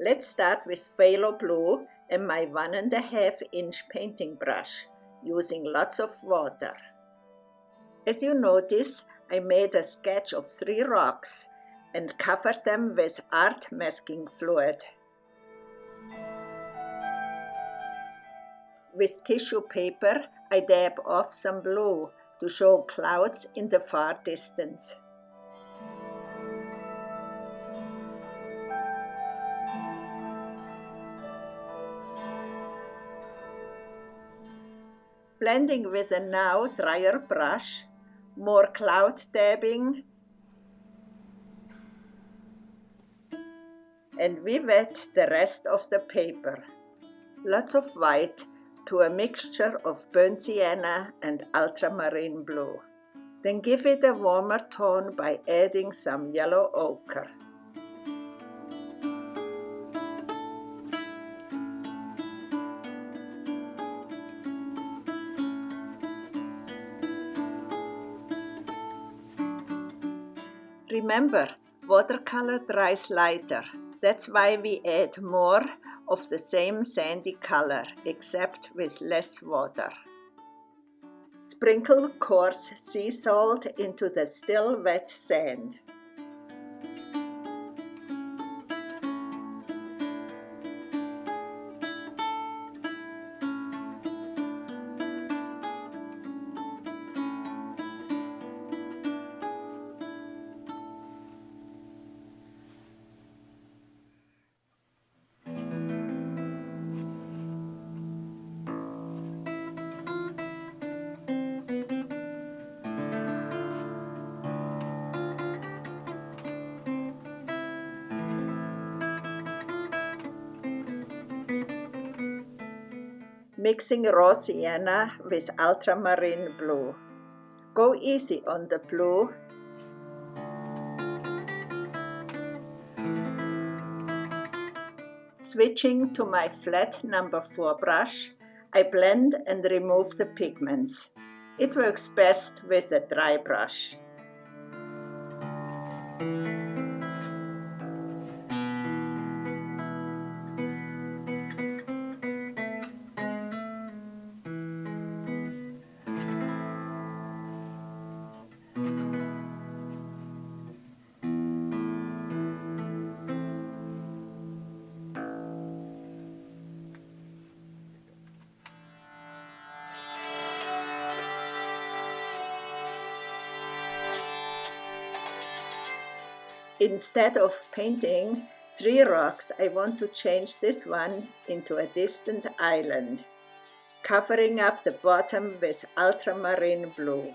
Let's start with phthalo blue and my 1.5-inch painting brush, using lots of water. As you notice, I made a sketch of 3 rocks and covered them with art masking fluid. With tissue paper, I dab off some blue to show clouds in the far distance. Blending with a now drier brush, more cloud dabbing, and we wet the rest of the paper. Lots of white to a mixture of burnt sienna and ultramarine blue. Then give it a warmer tone by adding some yellow ochre. Remember, watercolor dries lighter. That's why we add more of the same sandy color, except with less water. Sprinkle coarse sea salt into the still wet sand. Mixing raw sienna with ultramarine blue. Go easy on the blue. Switching to my flat number 4 brush, I blend and remove the pigments. It works best with a dry brush. Instead of painting 3 rocks, I want to change this one into a distant island, covering up the bottom with ultramarine blue.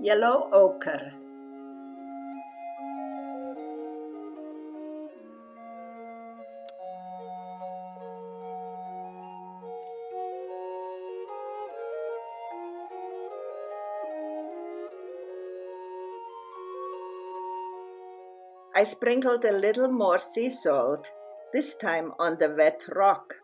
yellow ochre, I sprinkled a little more sea salt, this time on the wet rock.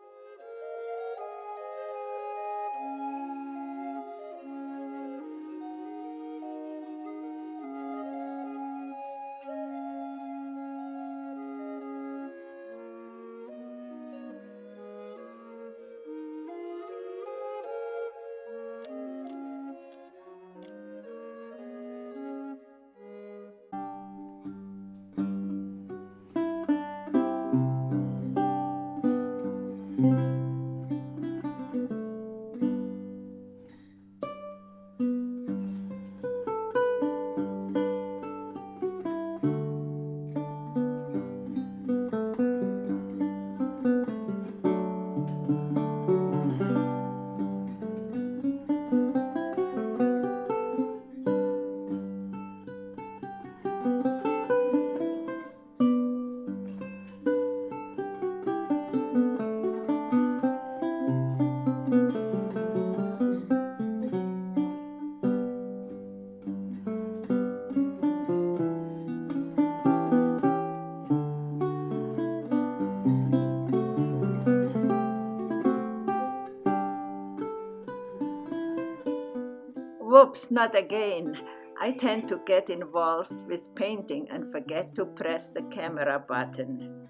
Whoops, not again. I tend to get involved with painting and forget to press the camera button.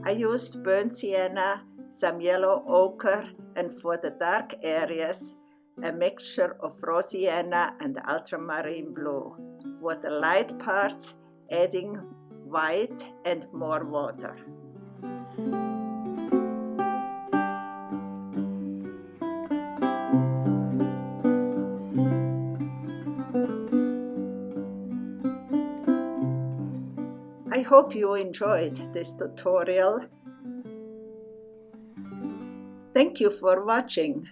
I used burnt sienna, some yellow ochre, and for the dark areas, a mixture of raw sienna and ultramarine blue. For the light parts, adding white and more water. I hope you enjoyed this tutorial. Thank you for watching.